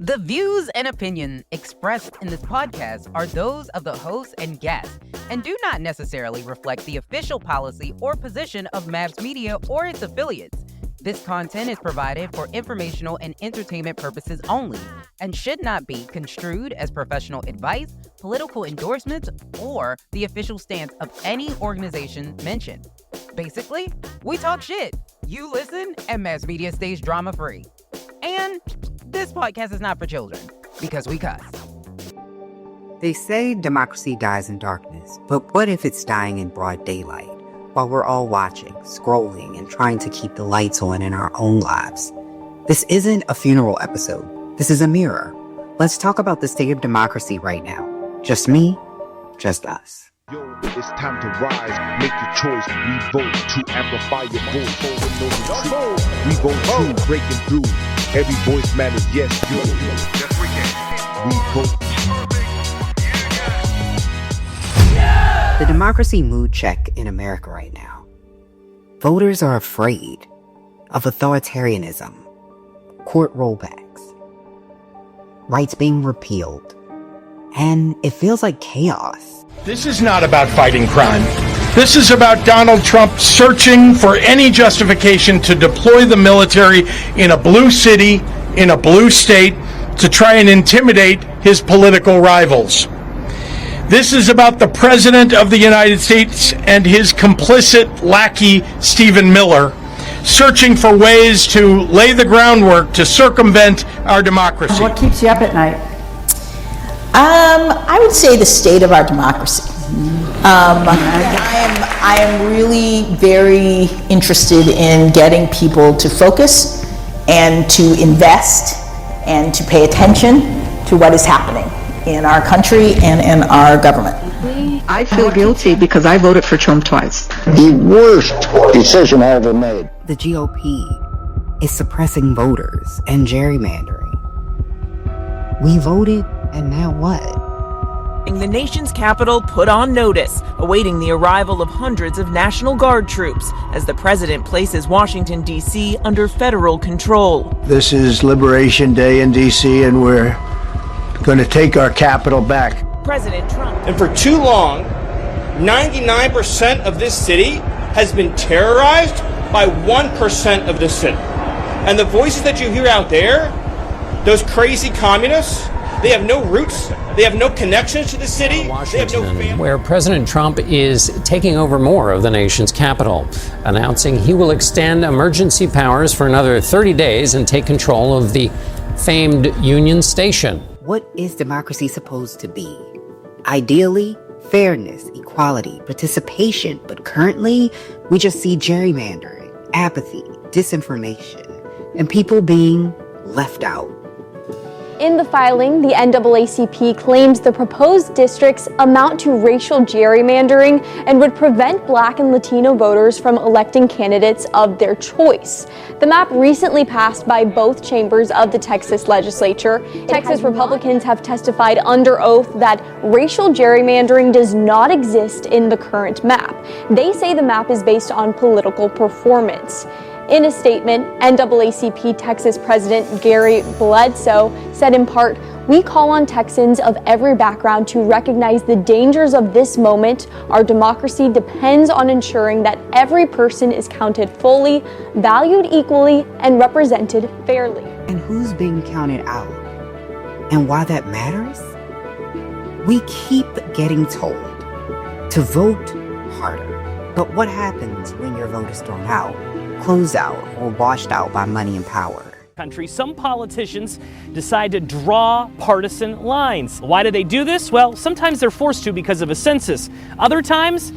The views and opinions expressed in this podcast are those of the host and guests and do not necessarily reflect the official policy or position of M.A.P.S Media or its affiliates. This content is provided for informational and entertainment purposes only and should not be construed as professional advice, political endorsements, or the official stance of any organization mentioned. Basically, we talk shit. You listen, and M.A.P.S Media stays drama-free. And this podcast is not for children, because we cuss. They say democracy dies in darkness, but what if it's dying in broad daylight, while we're all watching, scrolling, and trying to keep the lights on in our own lives? This isn't a funeral episode. This is a mirror. Let's talk about the state of democracy right now. Just me, just us. Yo, it's time to rise, make your choice, we vote to amplify your voice. We vote to breaking through, every voice matters, yes, you. Yes, we can. We vote. The democracy mood check in America right now. Voters are afraid of authoritarianism, court rollbacks, rights being repealed, and it feels like chaos. This is not about fighting crime. This is about Donald Trump searching for any justification to deploy the military in a blue city, in a blue state, to try and intimidate his political rivals. This is about the President of the United States and his complicit lackey, Stephen Miller, searching for ways to lay the groundwork to circumvent our democracy. What keeps you up at night? I would say the state of our democracy. I am really very interested in getting people to focus and to invest and to pay attention to what is happening in our country and in our government. I feel guilty because I voted for Trump twice. The worst decision I ever made. The GOP is suppressing voters and gerrymandering. We voted, and now what? The nation's capital put on notice, awaiting the arrival of hundreds of National Guard troops as the president places Washington, D.C. under federal control. This is Liberation Day in D.C., and we're going to take our capital back. President Trump. And for too long, 99% of this city has been terrorized by 1% of the city. And the voices that you hear out there, those crazy communists, they have no roots, they have no connections to the city, they have no family. Where President Trump is taking over more of the nation's capital, announcing he will extend emergency powers for another 30 days and take control of the famed Union Station. What is democracy supposed to be? Ideally, fairness, equality, participation, but currently, we just see gerrymandering, apathy, disinformation, and people being left out. In the filing, the NAACP claims the proposed districts amount to racial gerrymandering and would prevent Black and Latino voters from electing candidates of their choice. The map recently passed by both chambers of the Texas legislature. Texas Republicans have testified under oath that racial gerrymandering does not exist in the current map. They say the map is based on political performance. In a statement, NAACP Texas President Gary Bledsoe said in part, "We call on Texans of every background to recognize the dangers of this moment. Our democracy depends on ensuring that every person is counted fully, valued equally, and represented fairly." And who's being counted out? And why that matters? We keep getting told to vote harder. But what happens when your vote is thrown out, closed out, or washed out by money and power? Some politicians decide to draw partisan lines. Why do they do this? Well, sometimes they're forced to because of a census. Other times,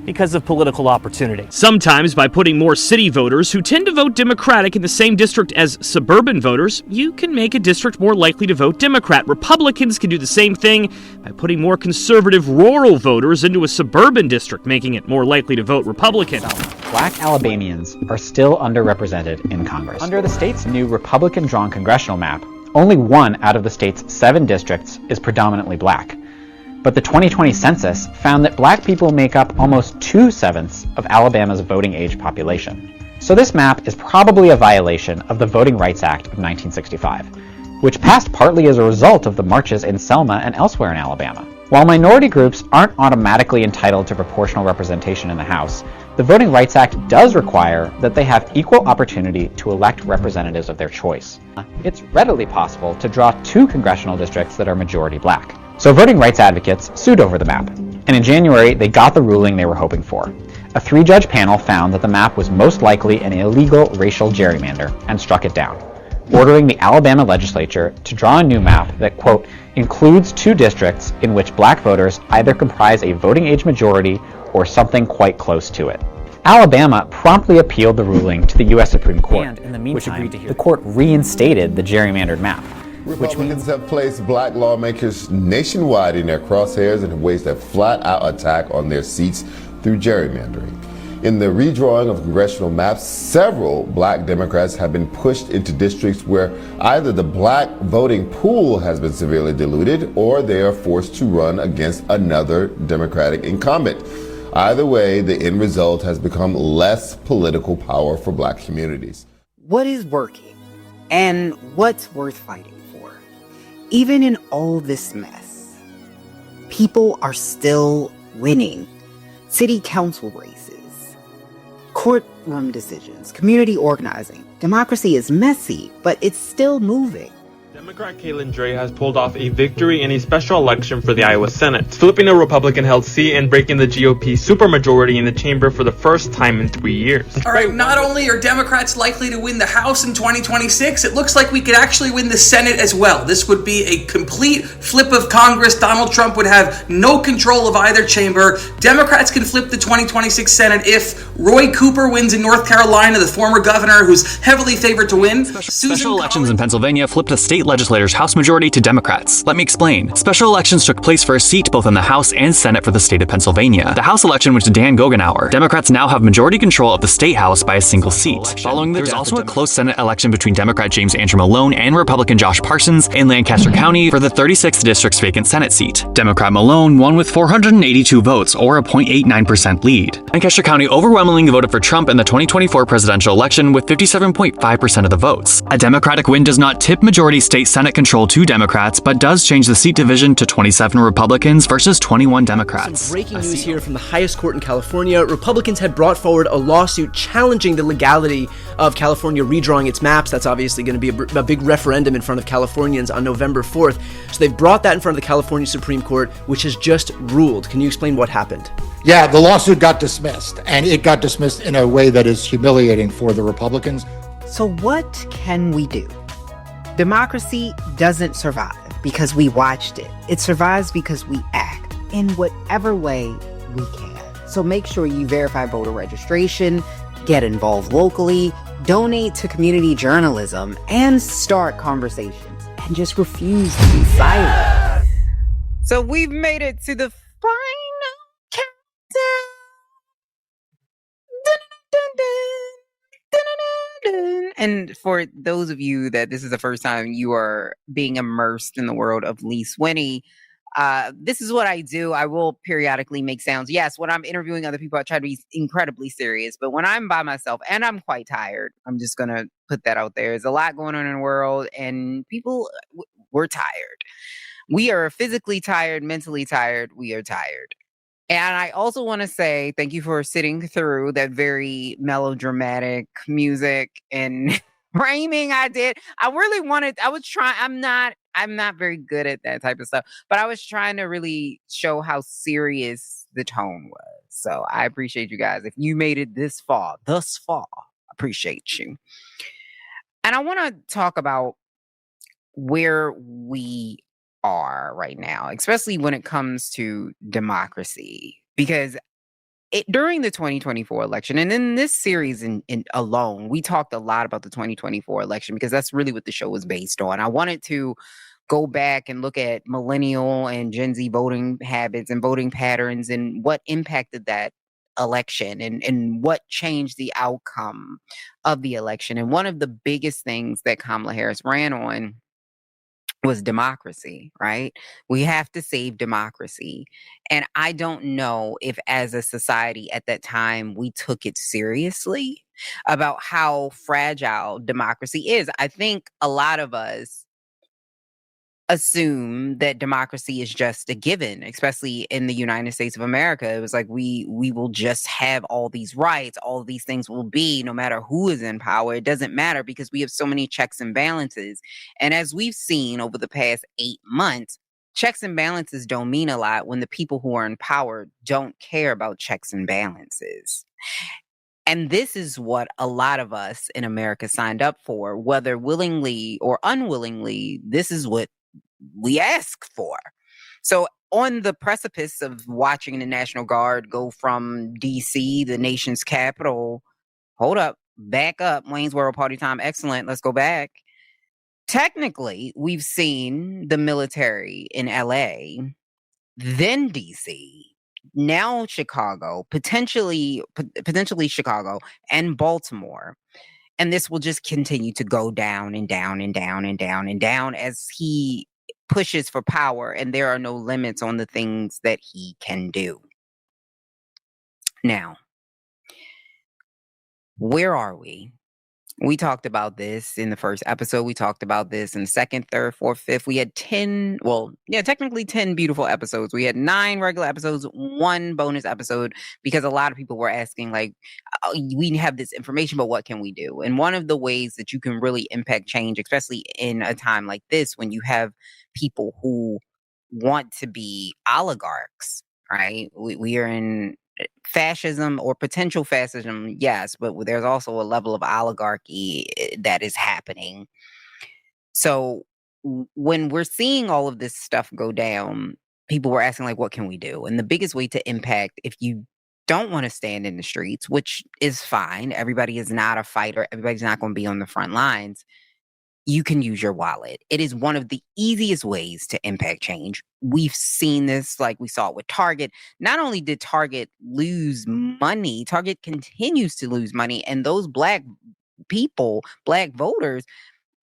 because of political opportunity. Sometimes by putting more city voters who tend to vote Democratic in the same district as suburban voters, you can make a district more likely to vote Democrat. Republicans can do the same thing by putting more conservative rural voters into a suburban district, making it more likely to vote Republican. Black Alabamians are still underrepresented in Congress. Under the state's new Republican-drawn congressional map, only 1 out of the state's 7 districts is predominantly black. But the 2020 census found that black people make up almost 2/7 of Alabama's voting age population. So this map is probably a violation of the Voting Rights Act of 1965. which passed partly as a result of the marches in Selma and elsewhere in Alabama. While minority groups aren't automatically entitled to proportional representation in the House, the Voting Rights Act does require that they have equal opportunity to elect representatives of their choice. It's readily possible to draw 2 congressional districts that are majority black. So voting rights advocates sued over the map, and in January they got the ruling they were hoping for. A 3-judge panel found that the map was most likely an illegal racial gerrymander and struck it down, ordering the Alabama legislature to draw a new map that, quote, includes 2 districts in which black voters either comprise a voting age majority or something quite close to it. Alabama promptly appealed the ruling to the U.S. Supreme Court, and in the meantime, the court reinstated the gerrymandered map. Republicans have placed black lawmakers nationwide in their crosshairs and have waged a flat-out attack on their seats through gerrymandering. In the redrawing of congressional maps, several black Democrats have been pushed into districts where either the black voting pool has been severely diluted or they are forced to run against another Democratic incumbent. Either way, the end result has become less political power for black communities. What is working and what's worth fighting for? Even in all this mess, people are still winning. City council races, courtroom decisions, community organizing. Democracy is messy, but it's still moving. Democrat Caitlin Dre has pulled off a victory in a special election for the Iowa Senate, flipping a Republican held seat and breaking the GOP supermajority in the chamber for the first time in 3 years. All right, not only are Democrats likely to win the House in 2026, it looks like we could actually win the Senate as well. This would be a complete flip of Congress. Donald Trump would have no control of either chamber. Democrats can flip the 2026 Senate if Roy Cooper wins in North Carolina, the former governor who's heavily favored to win. Special elections in Pennsylvania flipped a state legislators' House majority to Democrats. Let me explain. Special elections took place for a seat both in the House and Senate for the state of Pennsylvania. The House election went to Dan Gogenauer. Democrats now have majority control of the state House by a single seat. Following there was also a close Senate election between Democrat James Andrew Malone and Republican Josh Parsons in Lancaster County for the 36th district's vacant Senate seat. Democrat Malone won with 482 votes, or a 0.89% lead. Lancaster County overwhelmingly voted for Trump in the 2024 presidential election with 57.5% of the votes. A Democratic win does not tip majority state Senate control to Democrats, but does change the seat division to 27 Republicans versus 21 Democrats. Some breaking news here from the highest court in California. Republicans had brought forward a lawsuit challenging the legality of California redrawing its maps. That's obviously going to be a big referendum in front of Californians on November 4th. So they've brought that in front of the California Supreme Court, which has just ruled. Can you explain what happened? Yeah, the lawsuit got dismissed, and it got dismissed in a way that is humiliating for the Republicans. So what can we do? Democracy doesn't survive because we watched it. It survives because we act in whatever way we can. So make sure you verify voter registration, get involved locally, donate to community journalism, and start conversations. And just refuse to be silent. So we've made it to the final countdown. And for those of you that this is the first time you are being immersed in the world of Leise Winny, this is what I do. I will periodically make sounds. Yes, when I'm interviewing other people, I try to be incredibly serious. But when I'm by myself and I'm quite tired, I'm just going to put that out there. There's a lot going on in the world and people, we're tired. We are physically tired, mentally tired. We are tired. And I also want to say thank you for sitting through that very melodramatic music and framing I did. I really wanted, I was trying, I'm not very good at that type of stuff, but I was trying to really show how serious the tone was. So I appreciate you guys. If you made it thus far, appreciate you. And I want to talk about where we are right now, especially when it comes to democracy, because during the 2024 election, and in this series in alone, we talked a lot about the 2024 election because that's really what the show was based on. I wanted to go back and look at millennial and Gen Z voting habits and voting patterns and what impacted that election and what changed the outcome of the election. And one of the biggest things that Kamala Harris ran on was democracy, right? We have to save democracy. And I don't know if as a society at that time, we took it seriously about how fragile democracy is. I think a lot of us assume that democracy is just a given, especially in the United States of America. It was like we will just have all these rights, all of these things will be, no matter who is in power. It doesn't matter because we have so many checks and balances. And as we've seen over the past 8 months, checks and balances don't mean a lot when the people who are in power don't care about checks and balances. And this is what a lot of us in America signed up for, whether willingly or unwillingly. This is what we ask for. So on the precipice of watching the National Guard go from DC, the nation's capital, hold up, back up, Wayne's World Party Time, excellent, let's go back. Technically, we've seen the military in LA, then DC, now Chicago, potentially Chicago and Baltimore. And this will just continue to go down and down and down and down and down as he pushes for power, and there are no limits on the things that he can do. Now, where are we? We talked about this in the first episode. We talked about this in the second, third, fourth, fifth. We had 10, technically 10 beautiful episodes. We had 9 regular episodes, 1 bonus episode, because a lot of people were asking, like, we have this information, but what can we do? And one of the ways that you can really impact change, especially in a time like this, when you have people who want to be oligarchs, right? We are in fascism or potential fascism, yes, but there's also a level of oligarchy that is happening. So when we're seeing all of this stuff go down, people were asking, like, what can we do? And the biggest way to impact, if you don't want to stand in the streets, which is fine, everybody is not a fighter, everybody's not going to be on the front lines, you can use your wallet. It is one of the easiest ways to impact change. We've seen this, like we saw it with Target. Not only did Target lose money, Target continues to lose money. And those Black people, Black voters,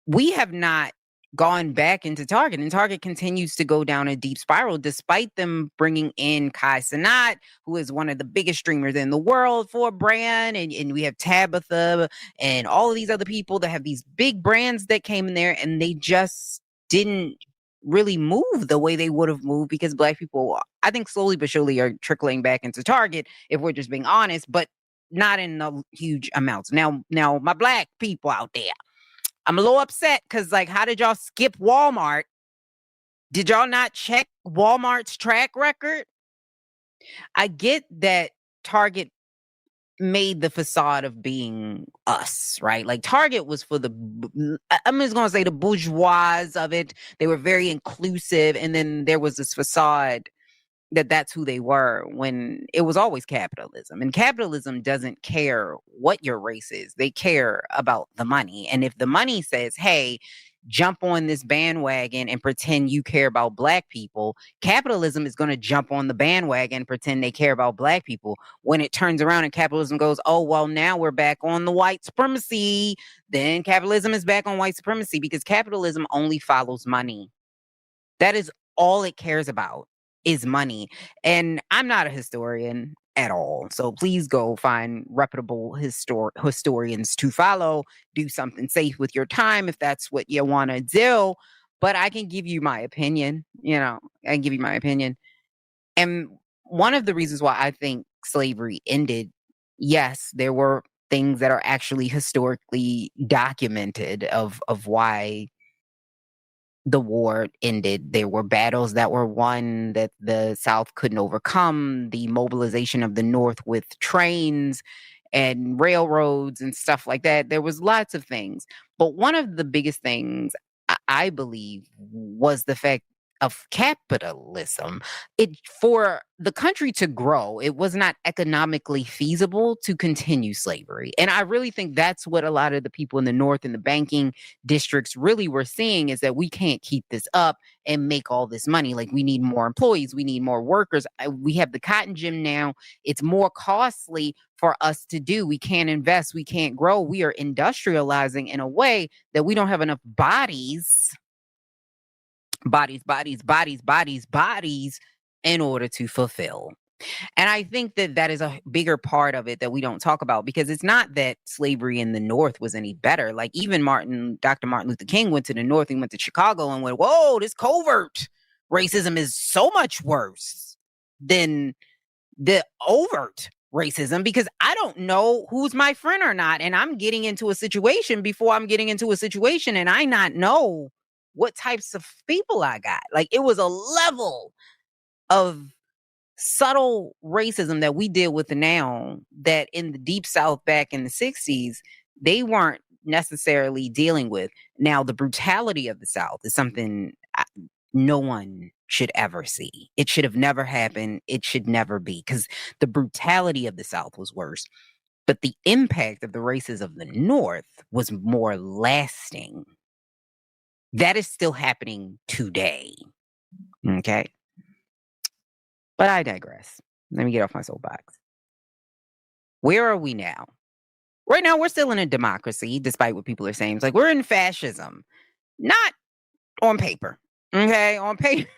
we have not gone back into Target, and Target continues to go down a deep spiral despite them bringing in Kai Cenat, who is one of the biggest streamers in the world for a brand, and we have Tabitha and all of these other people that have these big brands that came in there, and they just didn't really move the way they would have moved because Black people, I think, slowly but surely are trickling back into Target, if we're just being honest, but not in the huge amounts. Now my Black people out there, I'm a little upset because, like, how did y'all skip Walmart? Did y'all not check Walmart's track record? I get that Target made the facade of being us, right? Like, Target was for I'm just going to say the bourgeois of it. They were very inclusive. And then there was this facade that that's who they were, when it was always capitalism. And capitalism doesn't care what your race is. They care about the money. And if the money says, hey, jump on this bandwagon and pretend you care about Black people, capitalism is going to jump on the bandwagon and pretend they care about Black people. When it turns around and capitalism goes, oh, well, now we're back on the white supremacy, then capitalism is back on white supremacy, because capitalism only follows money. That is all it cares about, is money. And I'm not a historian at all, so please go find reputable historians to follow. Do something safe with your time if that's what you want to do. But I can give you my opinion. I can give you my opinion. And one of the reasons why I think slavery ended, yes, there were things that are actually historically documented of why the war ended. There were battles that were won that the South couldn't overcome, the mobilization of the North with trains and railroads and stuff like that. There was lots of things. But one of the biggest things I believe was the fact of capitalism. For the country to grow, it was not economically feasible to continue slavery. And I really think that's what a lot of the people in the North and the banking districts really were seeing, is that we can't keep this up and make all this money. Like, we need more employees, we need more workers. We have the cotton gin now. It's more costly for us to do. We can't invest, we can't grow. We are industrializing in a way that we don't have enough bodies in order to fulfill. And I think that that is a bigger part of it that we don't talk about, because it's not that slavery in the North was any better. Like, even Dr. Martin Luther King went to the North. He went to Chicago and went, whoa, this covert racism is so much worse than the overt racism, because I don't know who's my friend or not. And I'm getting into a situation before I'm getting into a situation, and I not know what types of people I got. Like, it was a level of subtle racism that we deal with now that in the Deep South back in the 60s, they weren't necessarily dealing with. Now, the brutality of the South is something no one should ever see. It should have never happened. It should never be, because the brutality of the South was worse. But the impact of the races of the North was more lasting. That is still happening today. Okay? But I digress. Let me get off my soapbox. Where are we now? Right now, we're still in a democracy, despite what people are saying. It's like we're in fascism. Not on paper. Okay? On paper,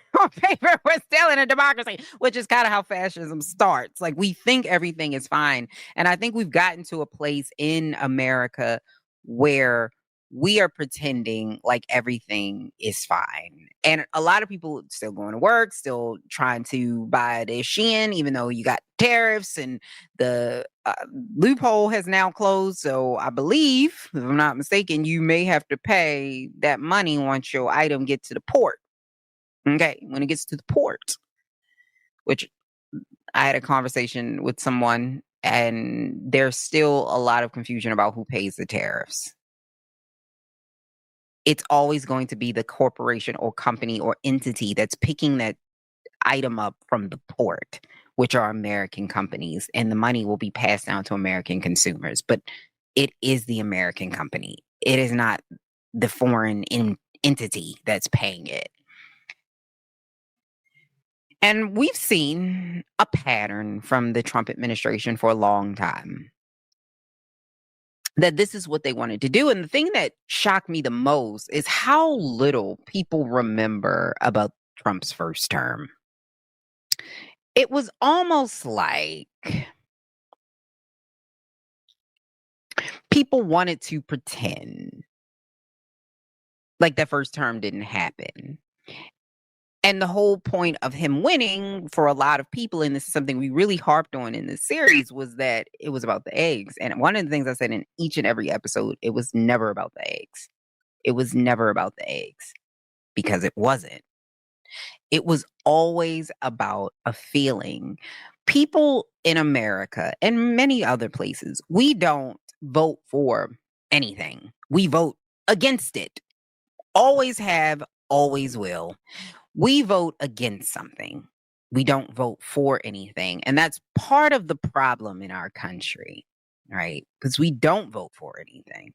we're still in a democracy, which is kind of how fascism starts. Like, we think everything is fine. And I think we've gotten to a place in America where we are pretending like everything is fine. And a lot of people still going to work, still trying to buy their Shein, even though you got tariffs and the loophole has now closed. So I believe, if I'm not mistaken, you may have to pay that money once your item gets to the port. Okay, when it gets to the port, which I had a conversation with someone, and there's still a lot of confusion about who pays the tariffs. It's always going to be the corporation or company or entity that's picking that item up from the port, which are American companies, and the money will be passed down to American consumers. But it is the American company. It is not the foreign entity that's paying it. And we've seen a pattern from the Trump administration for a long time that this is what they wanted to do. And the thing that shocked me the most is how little people remember about Trump's first term. It was almost like people wanted to pretend like that first term didn't happen. And the whole point of him winning for a lot of people, and this is something we really harped on in this series, was that it was about the eggs. And one of the things I said in each and every episode, it was never about the eggs. It was never about the eggs, because it wasn't. It was always about a feeling. People in America and many other places, we don't vote for anything. We vote against it. Always have, always will. We vote against something. We don't vote for anything. And that's part of the problem in our country, right? Because we don't vote for anything.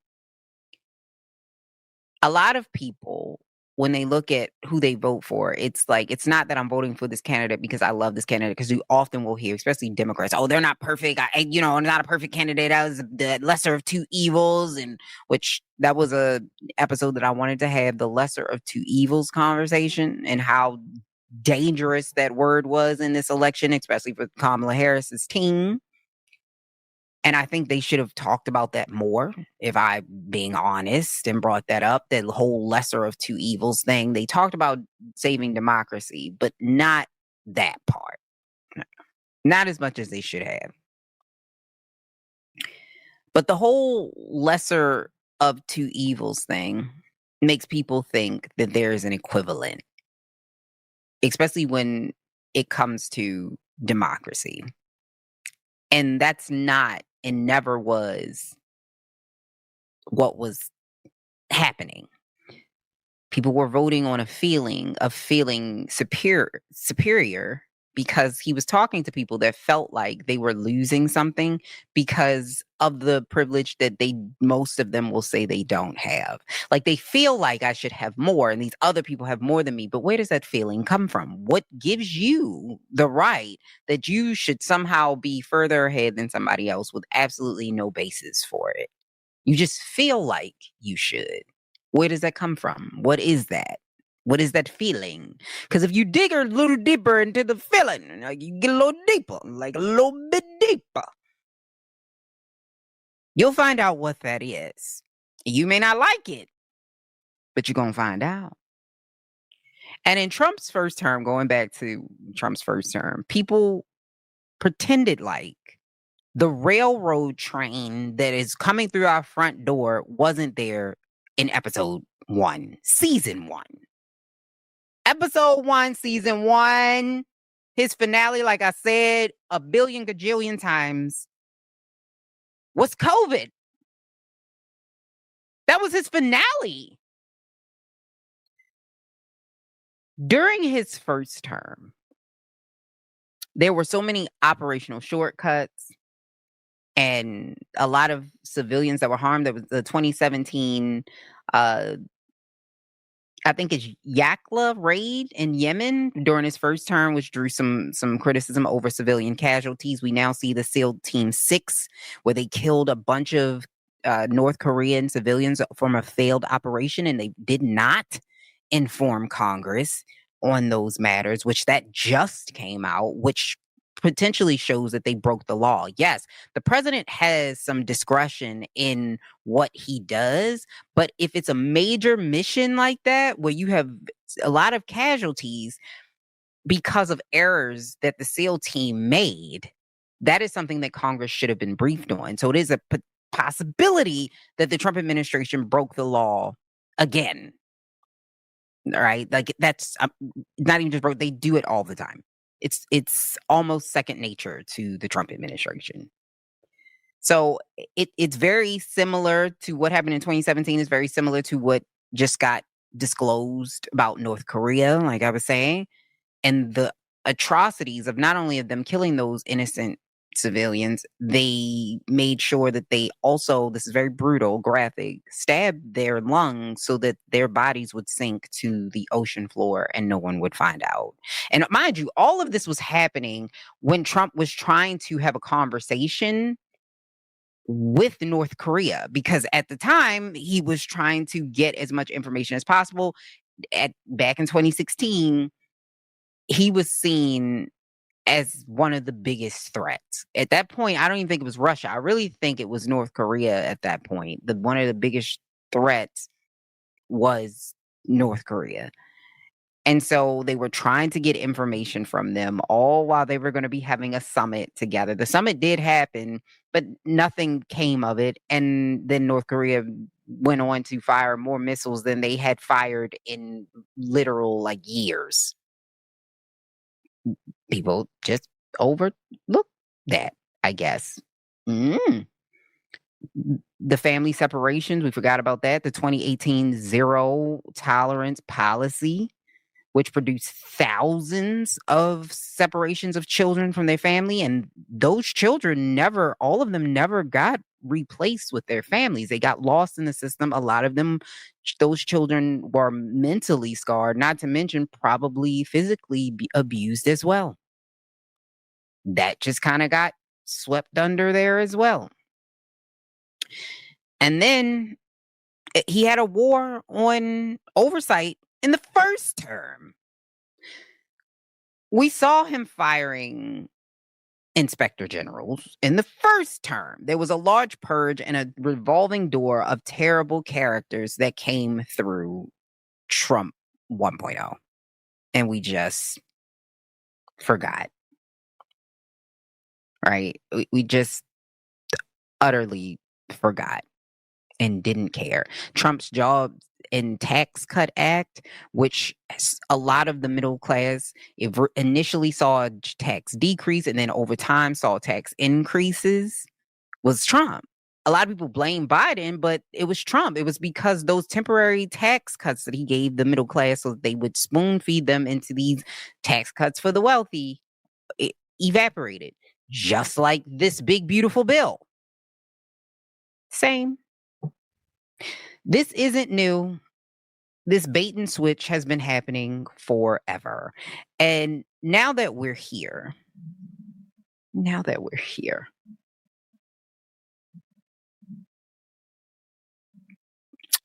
A lot of people, when they look at who they vote for, it's like, it's not that I'm voting for this candidate because I love this candidate, because you often will hear, especially Democrats, oh, they're not perfect. Not a perfect candidate. I was the lesser of two evils, and which that was a episode that I wanted to have, the lesser of two evils conversation, and how dangerous that word was in this election, especially for Kamala Harris's team. And I think they should have talked about that more, if I'm being honest, and brought that up, that whole lesser of two evils thing. They talked about saving democracy, but not that part. Not as much as they should have. But the whole lesser of two evils thing makes people think that there is an equivalent, especially when it comes to democracy. And that's not, and never was, what was happening. People were voting on a feeling of feeling superior, because he was talking to people that felt like they were losing something because of the privilege that most of them will say they don't have. Like, they feel like I should have more, and these other people have more than me. But where does that feeling come from? What gives you the right that you should somehow be further ahead than somebody else with absolutely no basis for it? You just feel like you should. Where does that come from? What is that? What is that feeling? Because if you dig a little deeper into the feeling, like you get a little deeper, like a little bit deeper, you'll find out what that is. You may not like it, but you're going to find out. And in Trump's first term, going back to Trump's first term, people pretended like the railroad train that is coming through our front door wasn't there in episode 1, season 1. Episode 1, season 1, his finale, like I said a billion gajillion times, was COVID. That was his finale. During his first term, there were so many operational shortcuts and a lot of civilians that were harmed. There was the 2017, I think it's Yakla raid in Yemen during his first term, which drew some criticism over civilian casualties. We now see the SEAL Team 6, where they killed a bunch of North Korean civilians from a failed operation, and they did not inform Congress on those matters, which that just came out, which potentially shows that they broke the law. Yes, the president has some discretion in what he does, but if it's a major mission like that, where you have a lot of casualties because of errors that the SEAL team made, that is something that Congress should have been briefed on. So it is a possibility that the Trump administration broke the law again. All right, like that's not even just broke; they do it all the time. It's almost second nature to the Trump administration. So it's very similar to what happened in 2017. It's very similar to what just got disclosed about North Korea, like I was saying, and the atrocities of not only of them killing those innocent civilians, they made sure that they also, this is very brutal, graphic, stabbed their lungs so that their bodies would sink to the ocean floor and no one would find out. And mind you, all of this was happening when Trump was trying to have a conversation with North Korea, because at the time he was trying to get as much information as possible. Back in 2016, he was seen as one of the biggest threats. At that point, I don't even think it was Russia. I really think it was North Korea at that point. One of the biggest threats was North Korea. And so they were trying to get information from them, all while they were going to be having a summit together. The summit did happen, but nothing came of it. And then North Korea went on to fire more missiles than they had fired in literal years. People just overlook that, I guess. The family separations, we forgot about that. The 2018 zero tolerance policy, which produced thousands of separations of children from their family. And those children all of them never got replaced with their families. They got lost in the system. A lot of them, those children were mentally scarred, not to mention probably physically abused as well. That just kind of got swept under there as well. And then he had a war on oversight in the first term. We saw him firing inspector generals in the first term. There was a large purge and a revolving door of terrible characters that came through Trump 1.0. And we just forgot. Right? We just utterly forgot and didn't care. Trump's Jobs and Tax Cut Act, which a lot of the middle class initially saw a tax decrease and then over time saw tax increases, was Trump. A lot of people blame Biden, but it was Trump. It was because those temporary tax cuts that he gave the middle class so that they would spoon feed them into these tax cuts for the wealthy, it evaporated. Just like this big, beautiful bill. Same. This isn't new. This bait and switch has been happening forever. And now that we're here,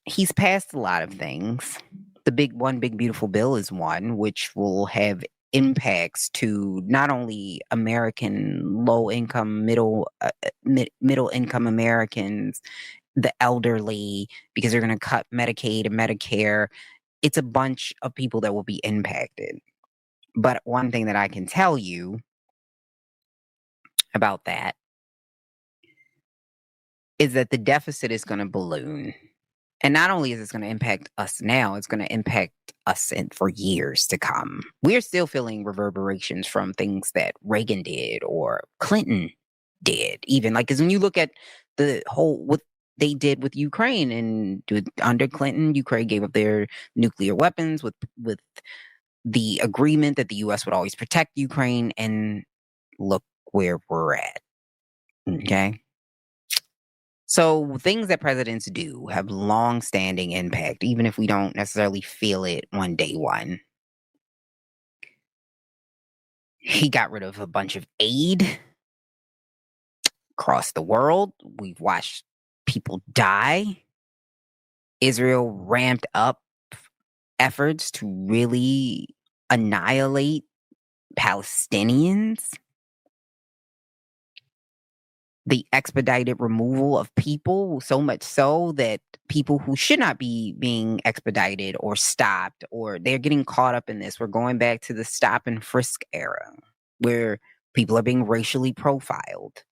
he's passed a lot of things. the big beautiful bill is one which will have impacts to not only American low income, middle income Americans, the elderly, because they're going to cut Medicaid and Medicare. It's a bunch of people that will be impacted. But one thing that I can tell you about that is that the deficit is going to balloon. And not only is it going to impact us now, it's going to impact us for years to come. We're still feeling reverberations from things that Reagan did or Clinton did. Even like, because when you look at the whole, what they did with Ukraine, and under Clinton, Ukraine gave up their nuclear weapons with the agreement that the U.S. would always protect Ukraine. And look where we're at. Okay. So things that presidents do have long-standing impact, even if we don't necessarily feel it on day one. He got rid of a bunch of aid across the world. We've watched people die. Israel ramped up efforts to really annihilate Palestinians. The expedited removal of people, so much so that people who should not be being expedited or stopped, or they're getting caught up in this. We're going back to the stop and frisk era where people are being racially profiled.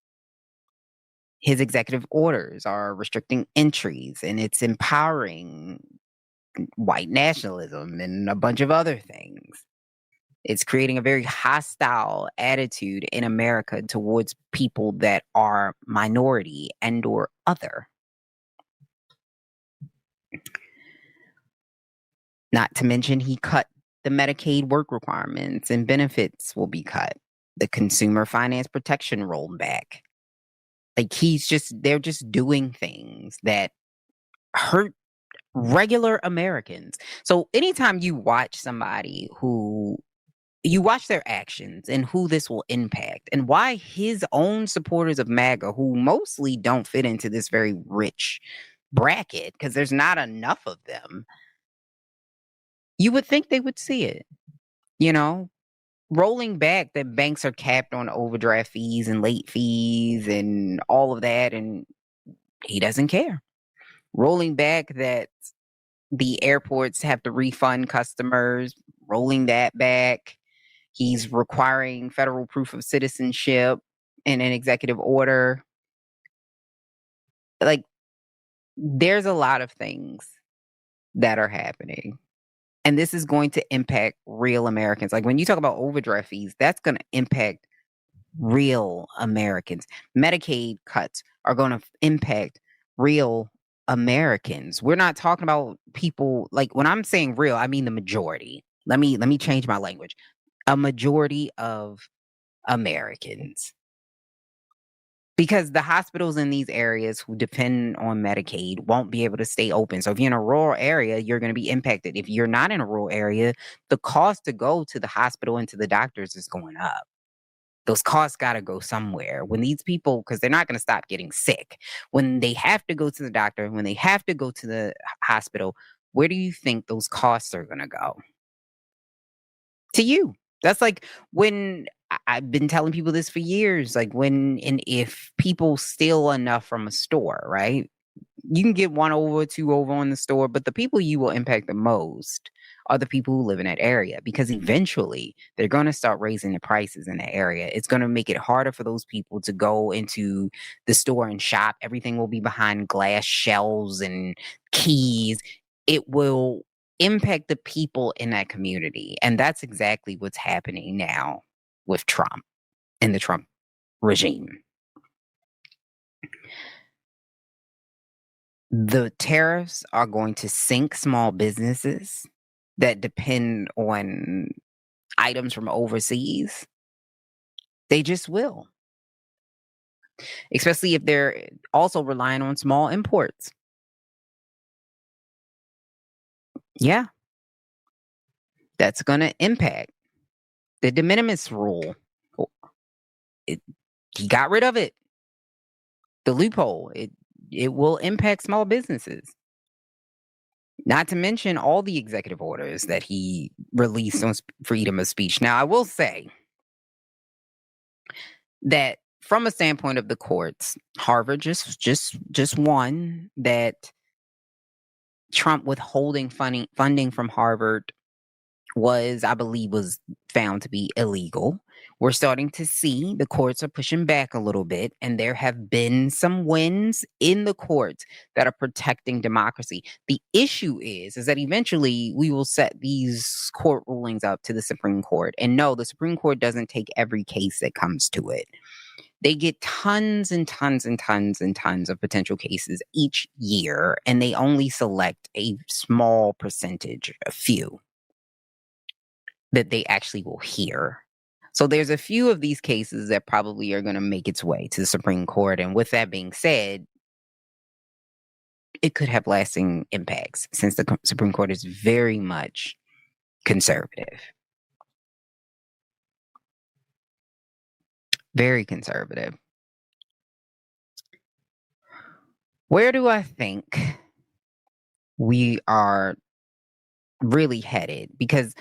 His executive orders are restricting entries, and it's empowering white nationalism and a bunch of other things. It's creating a very hostile attitude in America towards people that are minority and or other. Not to mention, he cut the Medicaid work requirements and benefits will be cut. The consumer finance protection rolled back. Like they're just doing things that hurt regular Americans. So anytime you watch somebody you watch their actions and who this will impact and why his own supporters of MAGA, who mostly don't fit into this very rich bracket because there's not enough of them, you would think they would see it. Rolling back that banks are capped on overdraft fees and late fees and all of that, and he doesn't care. Rolling back that the airports have to refund customers, rolling that back. He's requiring federal proof of citizenship in an executive order. Like, there's a lot of things that are happening. And this is going to impact real Americans. Like, when you talk about overdraft fees, that's going to impact real Americans. Medicaid cuts are going to impact real Americans. We're not talking about people, like, when I'm saying real, I mean the majority. Let me change my language. A majority of Americans. Because the hospitals in these areas who depend on Medicaid won't be able to stay open. So if you're in a rural area, you're going to be impacted. If you're not in a rural area, the cost to go to the hospital and to the doctors is going up. Those costs got to go somewhere. When these people, because they're not going to stop getting sick, when they have to go to the doctor, when they have to go to the hospital, where do you think those costs are going to go? To you. That's like when I've been telling people this for years, like when and if people steal enough from a store, right? You can get 1 over, 2 over on the store, but the people you will impact the most are the people who live in that area, because eventually they're going to start raising the prices in that area. It's going to make it harder for those people to go into the store and shop. Everything will be behind glass shelves and keys. It will impact the people in that community. And that's exactly what's happening now with Trump and the Trump regime. The tariffs are going to sink small businesses that depend on items from overseas. They just will. Especially if they're also relying on small imports. Yeah. That's going to impact the de minimis rule. He got rid of it. The loophole. It will impact small businesses. Not to mention all the executive orders that he released on freedom of speech. Now, I will say that from a standpoint of the courts, Harvard just won that Trump withholding funding from Harvard I believe, was found to be illegal. We're starting to see the courts are pushing back a little bit, and there have been some wins in the courts that are protecting democracy. The issue is that eventually we will set these court rulings up to the Supreme Court. And no, the Supreme Court doesn't take every case that comes to it. They get tons and tons and tons and tons of potential cases each year, and they only select a small percentage, a few, that they actually will hear. So there's a few of these cases that probably are going to make its way to the Supreme Court. And with that being said, it could have lasting impacts since the Supreme Court is very much conservative. Very conservative. Where do I think we are really headed? Because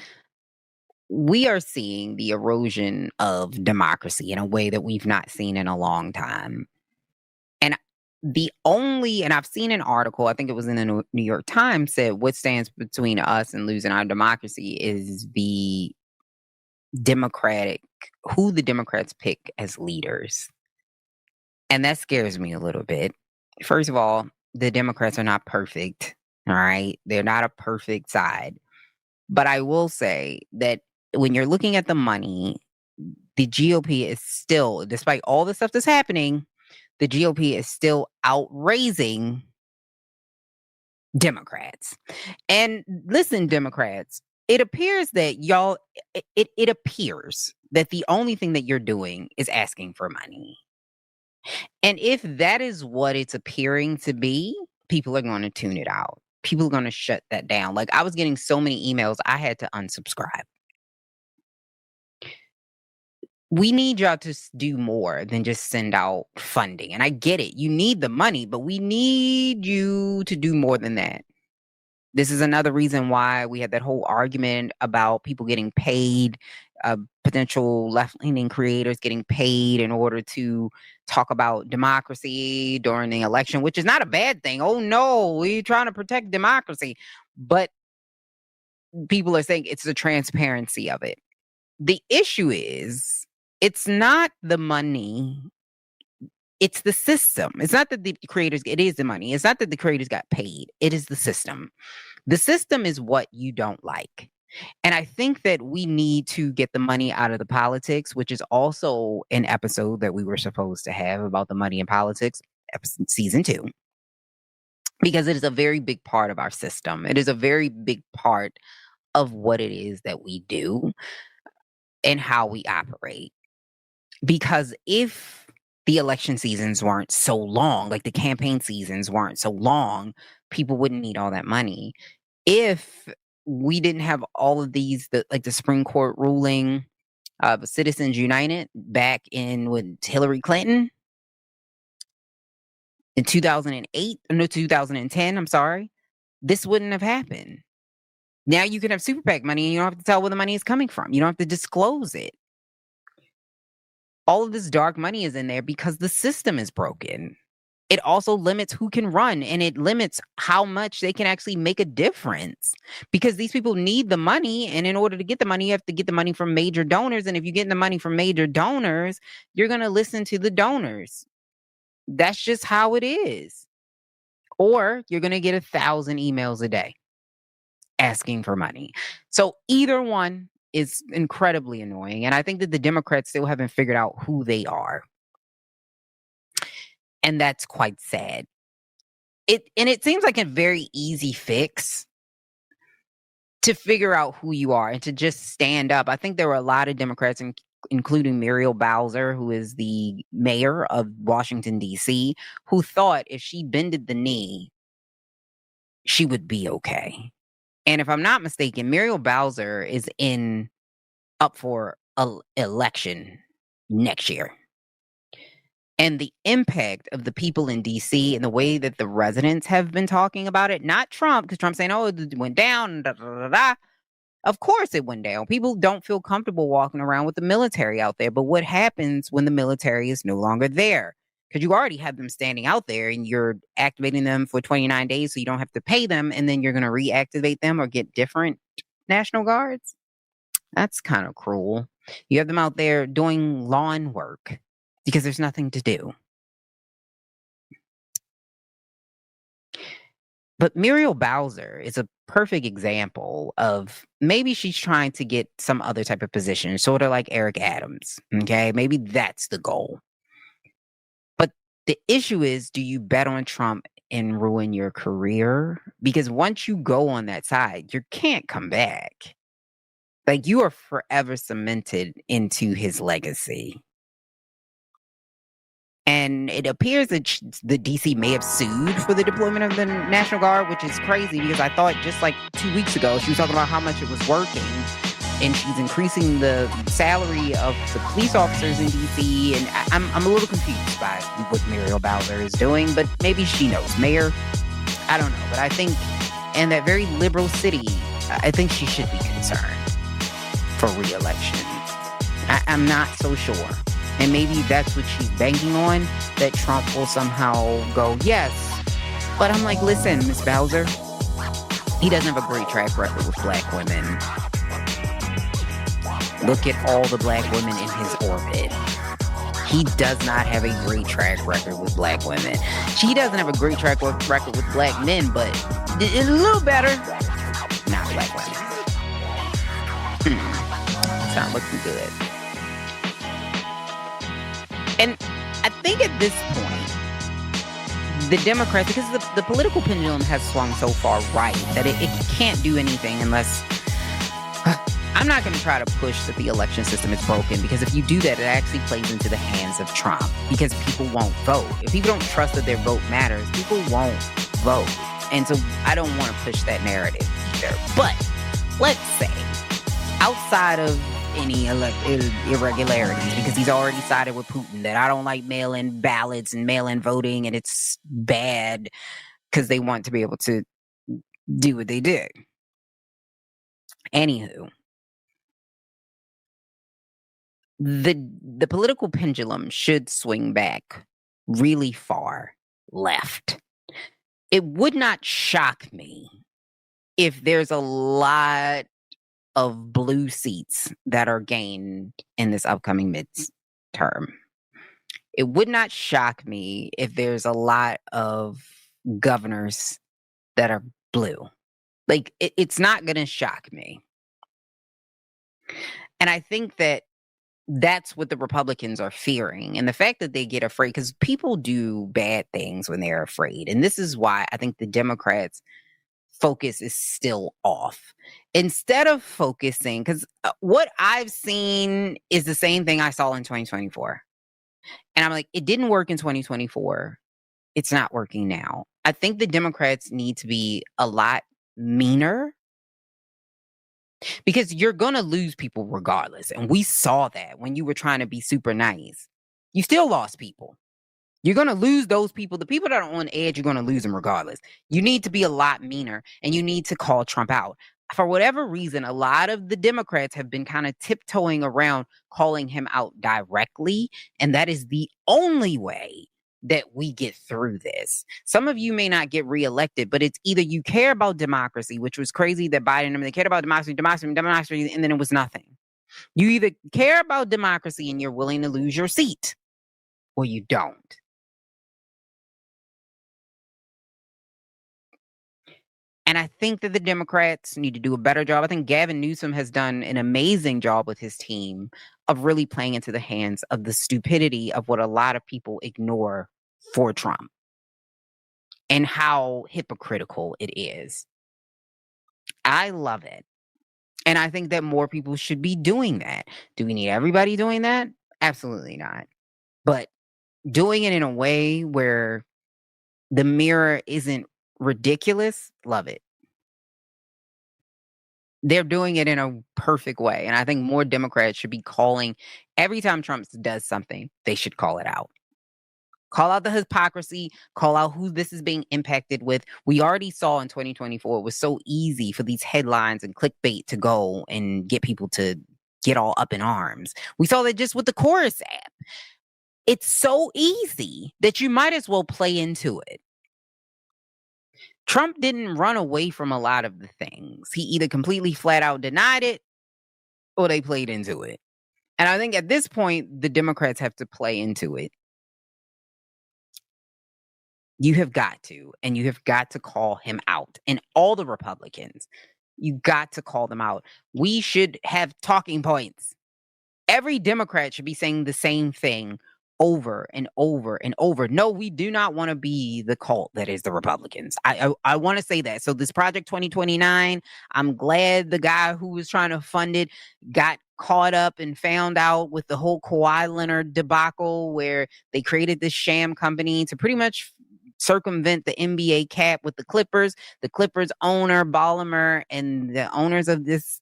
we are seeing the erosion of democracy in a way that we've not seen in a long time. And I've seen an article, I think it was in the New York Times, said what stands between us and losing our democracy is who the Democrats pick as leaders. And that scares me a little bit. First of all, the Democrats are not perfect, all right? They're not a perfect side. But I will say that when you're looking at the money, the GOP is still, despite all the stuff that's happening, the GOP is still outraising Democrats. And listen, Democrats, it appears that it appears that the only thing that you're doing is asking for money. And if that is what it's appearing to be, people are going to tune it out. People are going to shut that down. Like, I was getting so many emails, I had to unsubscribe. We need y'all to do more than just send out funding. And I get it. You need the money, but we need you to do more than that. This is another reason why we had that whole argument about people getting paid, potential left-leaning creators getting paid in order to talk about democracy during the election, which is not a bad thing. Oh, no, we're trying to protect democracy. But people are saying it's the transparency of it. The issue is, it's not the money, it's the system. It's not that the creators, it is the money. It's not that the creators got paid. It is the system. The system is what you don't like. And I think that we need to get the money out of the politics, which is also an episode that we were supposed to have about the money in politics, season 2. Because it is a very big part of our system. It is a very big part of what it is that we do and how we operate. Because if the election seasons weren't so long, like the campaign seasons weren't so long, people wouldn't need all that money. If we didn't have all of these, like the Supreme Court ruling of Citizens United back in with Hillary Clinton in 2010, I'm sorry, this wouldn't have happened. Now you can have super PAC money and you don't have to tell where the money is coming from. You don't have to disclose it. All of this dark money is in there because the system is broken. It also limits who can run, and it limits how much they can actually make a difference, because these people need the money. And in order to get the money, you have to get the money from major donors. And if you're getting the money from major donors, you're going to listen to the donors. That's just how it is. Or you're going to get 1,000 emails a day asking for money. So either one is incredibly annoying. And I think that the Democrats still haven't figured out who they are. And that's quite sad. It seems like a very easy fix to figure out who you are and to just stand up. I think there were a lot of Democrats, including Muriel Bowser, who is the mayor of Washington, D.C., who thought if she bended the knee, she would be okay. And if I'm not mistaken, Muriel Bowser is up for election next year. And the impact of the people in D.C. and the way that the residents have been talking about it, not Trump, because Trump's saying, oh, it went down, da, da, da, da. Of course it went down. People don't feel comfortable walking around with the military out there. But what happens when the military is no longer there? Because you already have them standing out there and you're activating them for 29 days so you don't have to pay them, and then you're going to reactivate them or get different National Guards? That's kind of cruel. You have them out there doing lawn work because there's nothing to do. But Muriel Bowser is a perfect example of maybe she's trying to get some other type of position, sort of like Eric Adams. Okay, maybe that's the goal. But the issue is, do you bet on Trump and ruin your career? Because once you go on that side, you can't come back. Like, you are forever cemented into his legacy. And it appears that the DC may have sued for the deployment of the National Guard, which is crazy because I thought just like 2 weeks ago, she was talking about how much it was working. And she's increasing the salary of the police officers in DC. And I'm a little confused by what Muriel Bowser is doing, but maybe she knows. Mayor, I don't know. But I think in that very liberal city, I think she should be concerned for re-election. I'm not so sure. And maybe that's what she's banking on, that Trump will somehow go, yes. But I'm like, listen, Miss Bowser, he doesn't have a great track record with black women. Look at all the black women in his orbit. He does not have a great track record with black women. She doesn't have a great track record with black men, but it's a little better. Not black women. It's not looking good. And I think at this point, the Democrats, because the political pendulum has swung so far right that it can't do anything unless... I'm not going to try to push that the election system is broken, because if you do that, it actually plays into the hands of Trump, because people won't vote. If people don't trust that their vote matters, people won't vote. And so I don't want to push that narrative either. But let's say, outside of any irregularities, because he's already sided with Putin, that I don't like mail-in ballots and mail-in voting, and it's bad because they want to be able to do what they did. Anywho, the political pendulum should swing back really far left. It would not shock me if there's a lot of blue seats that are gained in this upcoming midterm. It would not shock me if there's a lot of governors that are blue. Like, it's not going to shock me. And I think that that's what the Republicans are fearing. And the fact that they get afraid, because people do bad things when they're afraid. And this is why I think the Democrats' focus is still off. Instead of focusing, because what I've seen is the same thing I saw in 2024. And I'm like, it didn't work in 2024. It's not working now. I think the Democrats need to be a lot meaner, because you're going to lose people regardless. And we saw that when you were trying to be super nice. You still lost people. You're going to lose those people. The people that are on edge, you're going to lose them regardless. You need to be a lot meaner, and you need to call Trump out. For whatever reason, a lot of the Democrats have been kind of tiptoeing around calling him out directly. And that is the only way that we get through this. Some of you may not get reelected, but it's either you care about democracy, which was crazy that Biden, they cared about democracy, and then it was nothing. You either care about democracy and you're willing to lose your seat, or you don't. And I think that the Democrats need to do a better job. I think Gavin Newsom has done an amazing job with his team of really playing into the hands of the stupidity of what a lot of people ignore for Trump and how hypocritical it is. I love it. And I think that more people should be doing that. Do we need everybody doing that? Absolutely not. But doing it in a way where the mirror isn't ridiculous, love it. They're doing it in a perfect way. And I think more Democrats should be calling, every time Trump does something, they should call it out. Call out the hypocrisy, call out who this is being impacted with. We already saw in 2024, it was so easy for these headlines and clickbait to go and get people to get all up in arms. We saw that just with the Chorus app. It's so easy that you might as well play into it. Trump didn't run away from a lot of the things. He either completely flat out denied it or they played into it. And I think at this point, the Democrats have to play into it. You have got to, and you have got to call him out. And all the Republicans, you got to call them out. We should have talking points. Every Democrat should be saying the same thing over and over and over. No, we do not want to be the cult that is the Republicans. I want to say that. So this Project 2029, I'm glad the guy who was trying to fund it got caught up and found out with the whole Kawhi Leonard debacle where they created this sham company to pretty much circumvent the NBA cap with the Clippers. The Clippers owner, Bollimer, and the owners of this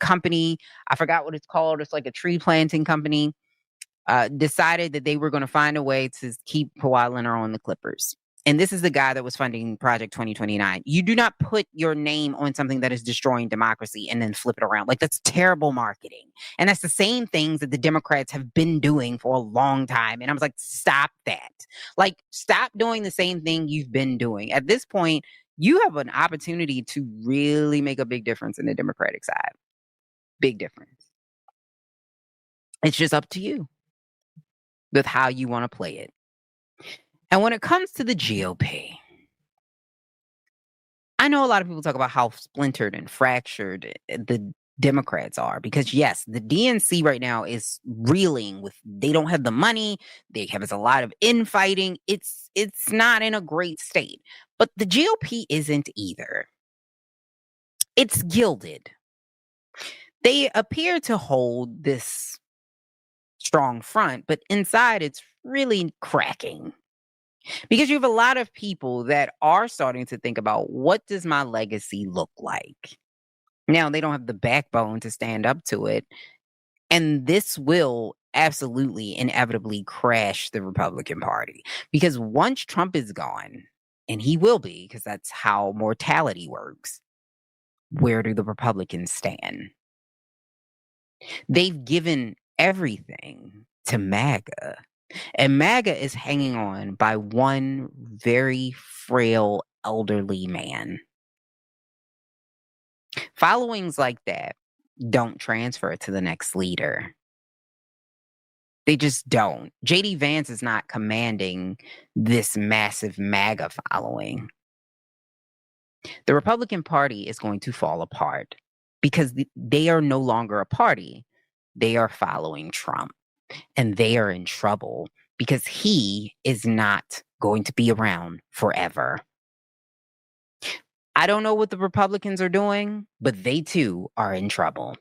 company, I forgot what it's called, it's like a tree planting company, decided that they were going to find a way to keep Kawhi Leonard on the Clippers. And this is the guy that was funding Project 2029. You do not put your name on something that is destroying democracy and then flip it around. Like, that's terrible marketing. And that's the same things that the Democrats have been doing for a long time. And I was like, stop that. Like, stop doing the same thing you've been doing. At this point, you have an opportunity to really make a big difference in the Democratic side. Big difference. It's just up to you with how you want to play it. And when it comes to the GOP, I know a lot of people talk about how splintered and fractured the Democrats are because, yes, the DNC right now is reeling with, they don't have the money. They have a lot of infighting. It's not in a great state. But the GOP isn't either. It's gilded. They appear to hold this strong front, but inside it's really cracking. Because you have a lot of people that are starting to think about, what does my legacy look like? Now, they don't have the backbone to stand up to it. And this will absolutely, inevitably crash the Republican Party. Because once Trump is gone, and he will be, because that's how mortality works, where do the Republicans stand? They've given everything to MAGA. And MAGA is hanging on by one very frail elderly man. Followings like that don't transfer to the next leader. They just don't. J.D. Vance is not commanding this massive MAGA following. The Republican Party is going to fall apart because they are no longer a party. They are following Trump. And they are in trouble because he is not going to be around forever. I don't know what the Republicans are doing, but they too are in trouble.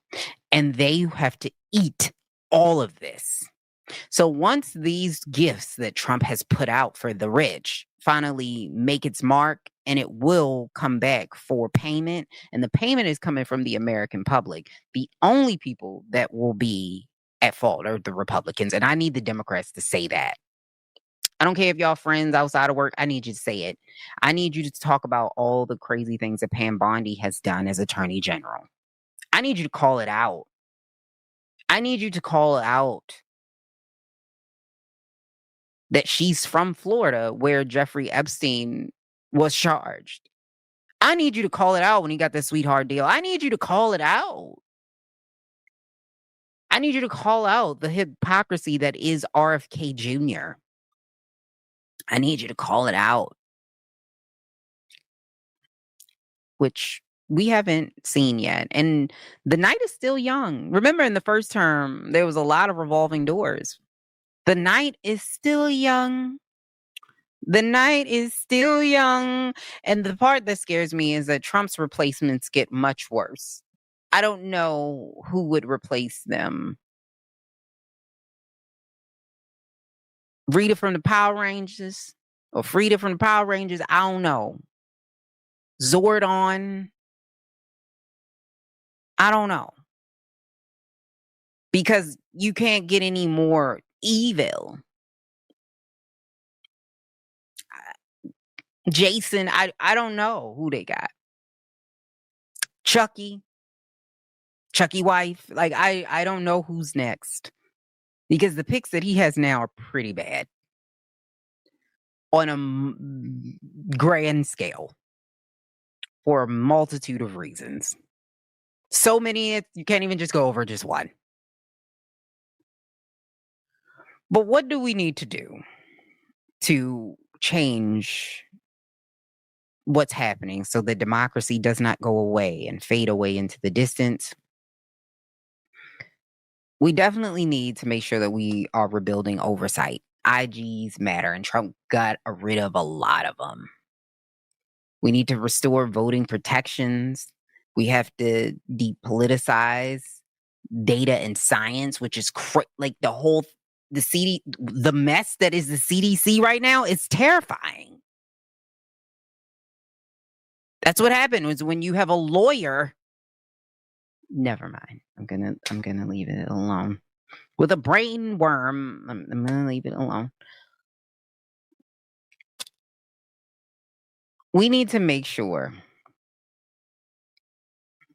And they have to eat all of this. So once these gifts that Trump has put out for the rich finally make its mark, and it will come back for payment, and the payment is coming from the American public, the only people that will be at fault are the Republicans. And I need the Democrats to say that. I don't care if y'all friends outside of work. I need you to say it. I need you to talk about all the crazy things that Pam Bondi has done as Attorney General. I need you to call it out. I need you to call out that she's from Florida, where Jeffrey Epstein was charged. I need you to call it out when he got that sweetheart deal. I need you to call it out. I need you to call out the hypocrisy that is RFK Jr. I need you to call it out, which we haven't seen yet. And the night is still young. Remember, in the first term, there was a lot of revolving doors. The night is still young. The night is still young. And the part that scares me is that Trump's replacements get much worse. I don't know who would replace them. Rita from the Power Rangers or Frida from the Power Rangers, I don't know. Zordon, I don't know. Because you can't get any more evil Jason, I don't know who they got. Chucky wife. Like, I don't know who's next. Because the picks that he has now are pretty bad. On a grand scale. For a multitude of reasons. So many, you can't even just go over just one. But what do we need to do to change what's happening so that democracy does not go away and fade away into the distance? We definitely need to make sure that we are rebuilding oversight. IGs matter, and Trump got rid of a lot of them. We need to restore voting protections. We have to depoliticize data and science, which is like the mess that is the CDC right now is terrifying. That's what happened was when you have a lawyer. Never mind. I'm gonna leave it alone. With a brain worm, I'm gonna leave it alone. We need to make sure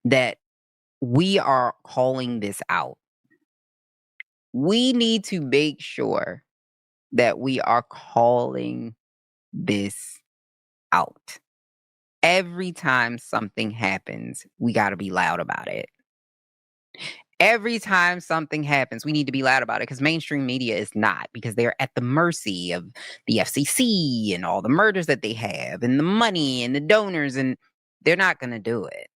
that we are calling this out. We need to make sure that we are calling this out. Every time something happens, we got to be loud about it. Every time something happens, we need to be loud about it because mainstream media is not, because they're at the mercy of the FCC and all the murders that they have and the money and the donors, and they're not going to do it.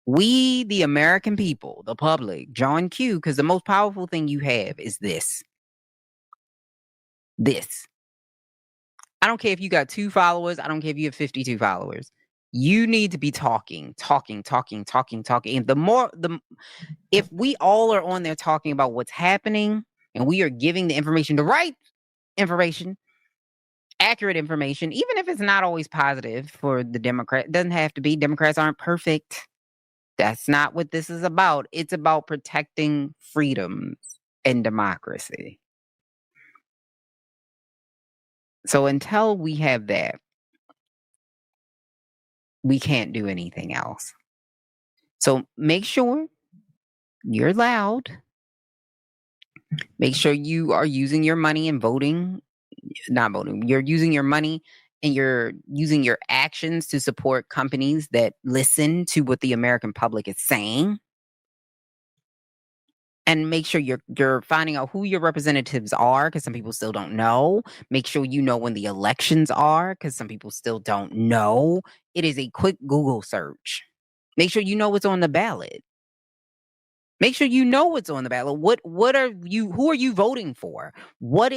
We, the American people, the public, John Q, because the most powerful thing you have is this. This. I don't care if you got 2 followers. I don't care if you have 52 followers. You need to be talking. And if we all are on there talking about what's happening and we are giving the information, the right information, accurate information, even if it's not always positive for the Democrat, it doesn't have to be. Democrats aren't perfect. That's not what this is about. It's about protecting freedoms and democracy. So until we have that, we can't do anything else. So make sure you're loud. Make sure you are using your money and you're using your money and you're using your actions to support companies that listen to what the American public is saying. And make sure you're finding out who your representatives are, because some people still don't know. Make sure you know when the elections are, because some people still don't know. It is a quick Google search. Make sure you know what's on the ballot. Make sure you know what's on the ballot. Who are you voting for? What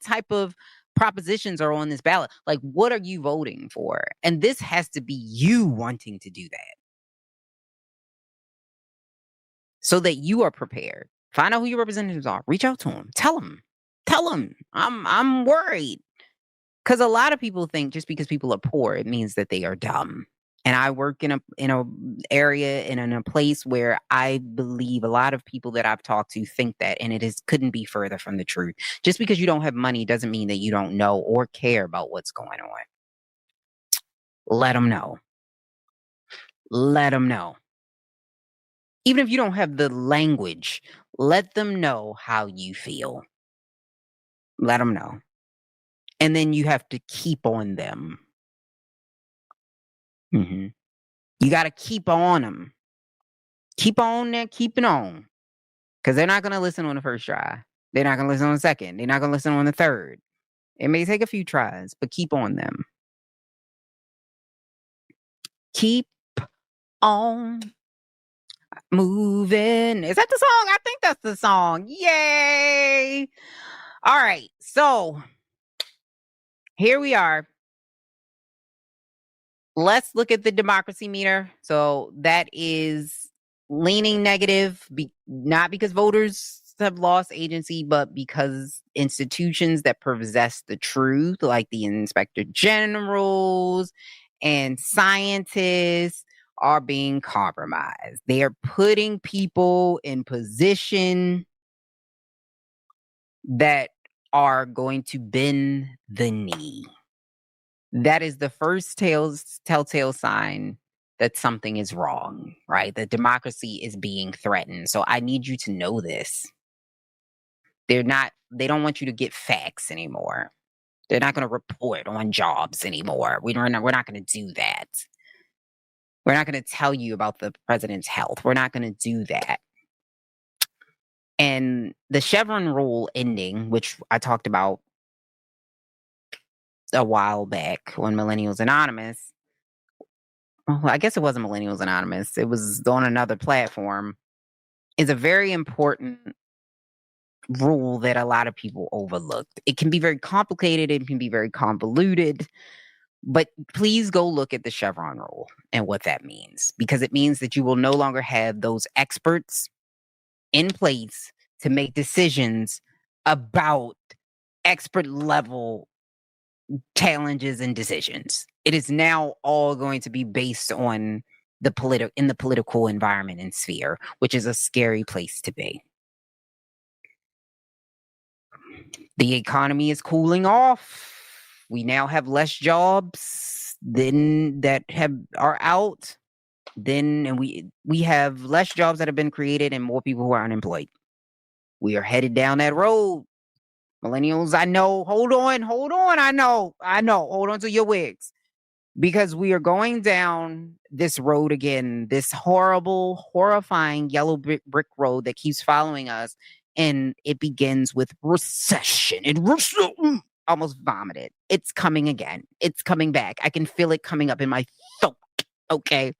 type of propositions are on this ballot? Like, what are you voting for? And this has to be you wanting to do that, so that you are prepared. Find out who your representatives are. Reach out to them. Tell them. I'm worried. Because a lot of people think just because people are poor, it means that they are dumb. And I work in a area and in a place where I believe a lot of people that I've talked to think that, and couldn't be further from the truth. Just because you don't have money doesn't mean that you don't know or care about what's going on. Let them know. Let them know. Even if you don't have the language, let them know how you feel. Let them know. And then you have to keep on them. Mm-hmm. You got to keep on them. Keep on there, keep it on. Because they're not going to listen on the first try. They're not going to listen on the second. They're not going to listen on the third. It may take a few tries, but keep on them. Keep on moving. Is that the song? I think that's the song. Yay! All right. So here we are. Let's look at the democracy meter. So that is leaning negative, not because voters have lost agency, but because institutions that possess the truth, like the inspector generals and scientists, are being compromised. They are putting people in position that are going to bend the knee. That is the first telltale sign that something is wrong, right? That democracy is being threatened. So I need you to know this. They don't want you to get facts anymore. They're not going to report on jobs anymore. We're not going to do that. We're not going to tell you about the president's health. We're not going to do that. And the Chevron rule ending, which I talked about a while back on Millennials Anonymous. Well, I guess it wasn't Millennials Anonymous. It was on another platform. Is a very important rule that a lot of people overlooked. It can be very complicated. It can be very convoluted. But please go look at the Chevron rule and what that means, because it means that you will no longer have those experts in place to make decisions about expert level challenges and decisions. It is now all going to be based on the political environment and sphere, which is a scary place to be. The economy is cooling off. We now have less jobs than that are out. And we have less jobs that have been created and more people who are unemployed. We are headed down that road. Millennials, I know. Hold on. I know. Hold on to your wigs. Because we are going down this road again, this horrible, horrifying yellow brick road that keeps following us. And it begins with recession. Almost vomited. It's coming again. It's coming back. I can feel it coming up in my throat. Okay.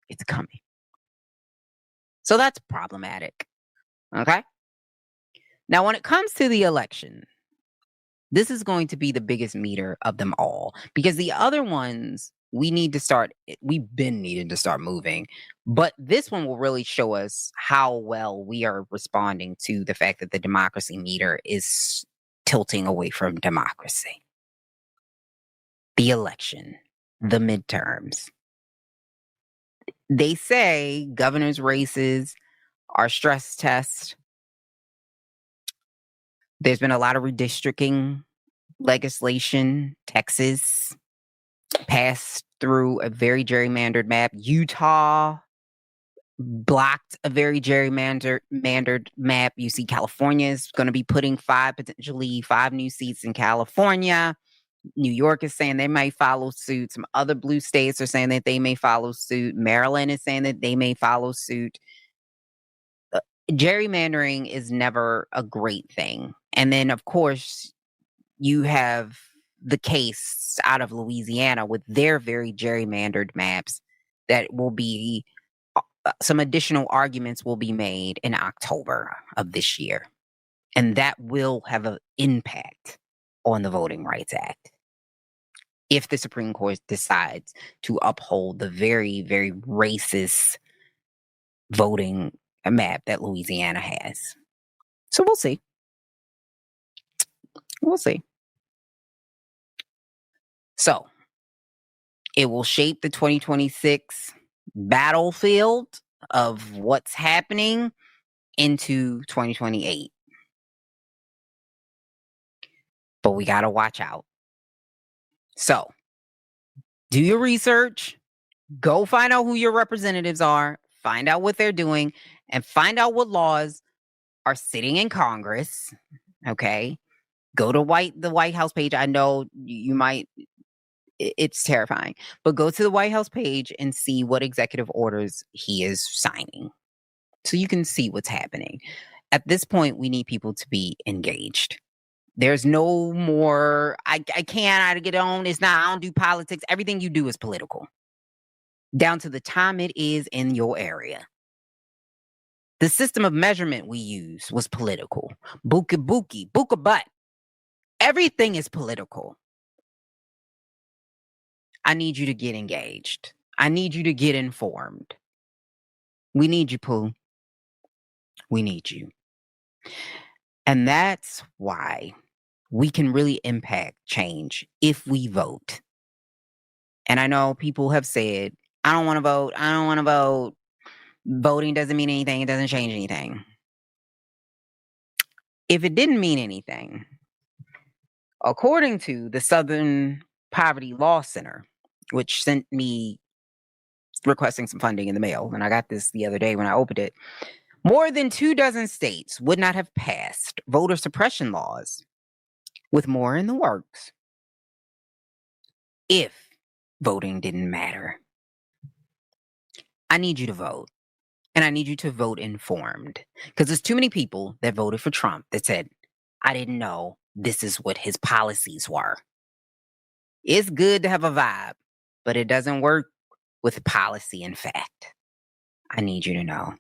It's coming. So that's problematic. Okay. Now, when it comes to the election, this is going to be the biggest meter of them all, because the other ones we've been needing to start moving. But this one will really show us how well we are responding to the fact that the democracy meter is tilting away from democracy. The election, the midterms. They say governors' races are stress tests. There's been a lot of redistricting legislation. Texas passed through a very gerrymandered map. Utah blocked a very gerrymandered map. You see California is going to be putting potentially five new seats in California. New York is saying they may follow suit. Some other blue states are saying that they may follow suit. Maryland is saying that they may follow suit. Gerrymandering is never a great thing. And then, of course, you have the case out of Louisiana with their very gerrymandered maps that will be some additional arguments will be made in October of this year. And that will have an impact on the Voting Rights Act if the Supreme Court decides to uphold the very, very racist voting map that Louisiana has. So we'll see. We'll see. So it will shape the 2026 battlefield of what's happening into 2028. But we got to watch out. So do your research. Go find out who your representatives are. Find out what they're doing. And find out what laws are sitting in Congress. Okay? Go to the White House page. I know you might... It's terrifying. But go to the White House page and see what executive orders he is signing. So you can see what's happening. At this point, we need people to be engaged. There's no more, I get on. It's not, I don't do politics. Everything you do is political. Down to the time it is in your area. The system of measurement we use was political. Buka butt. Everything is political. I need you to get engaged. I need you to get informed. We need you, Pooh. We need you. And that's why we can really impact change if we vote. And I know people have said, I don't want to vote. I don't want to vote. Voting doesn't mean anything. It doesn't change anything. If it didn't mean anything, According to the Southern Poverty Law Center, which sent me requesting some funding in the mail, and I got this the other day when I opened it, more than 24 states would not have passed voter suppression laws, with more in the works, if voting didn't matter. I need you to vote, and I need you to vote informed, because there's too many people that voted for Trump that said, I didn't know this is what his policies were. It's good to have a vibe, but it doesn't work with policy and fact. I need you to know.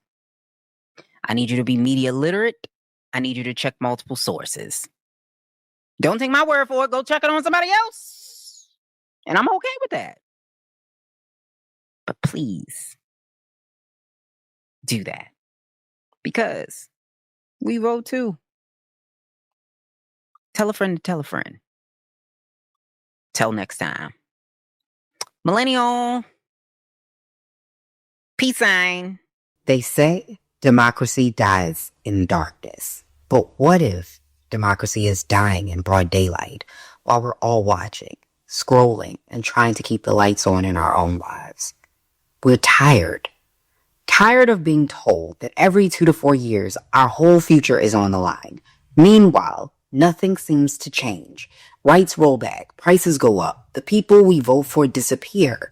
I need you to be media literate. I need you to check multiple sources. Don't take my word for it. Go check it on somebody else. And I'm okay with that. But please do that. Because we vote too. Tell a friend to tell a friend. Till next time. Millennial. Peace sign. They say democracy dies in darkness. But what if democracy is dying in broad daylight while we're all watching, scrolling, and trying to keep the lights on in our own lives? We're tired. Tired of being told that every 2 to 4 years our whole future is on the line. Meanwhile, nothing seems to change. Rights roll back, prices go up, the people we vote for disappear.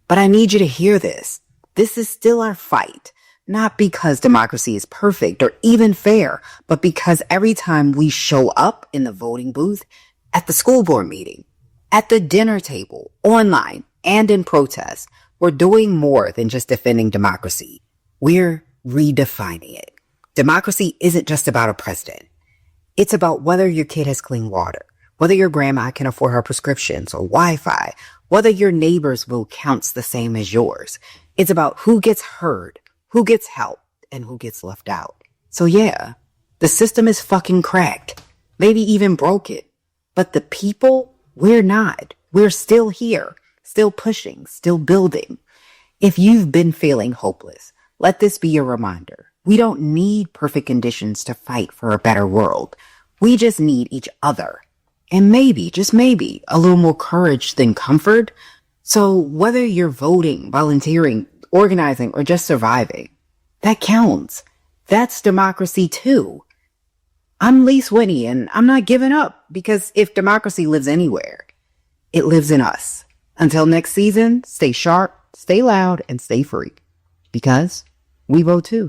But I need you to hear this. This is still our fight. Not because democracy is perfect or even fair, but because every time we show up in the voting booth, at the school board meeting, at the dinner table, online, and in protest, we're doing more than just defending democracy. We're redefining it. Democracy isn't just about a president. It's about whether your kid has clean water, whether your grandma can afford her prescriptions or Wi-Fi, whether your neighbor's vote counts the same as yours. It's about who gets heard, who gets help, and who gets left out. So yeah, the system is fucking cracked, maybe even broken. But the people, we're not. We're still here, still pushing, still building. If you've been feeling hopeless, let this be your reminder. We don't need perfect conditions to fight for a better world. We just need each other. And maybe, just maybe, a little more courage than comfort. So whether you're voting, volunteering, organizing, or just surviving, that counts. That's democracy too. I'm Leise Winny, and I'm not giving up, because if democracy lives anywhere, it lives in us. Until next season, stay sharp, stay loud, and stay free. Because we vote too.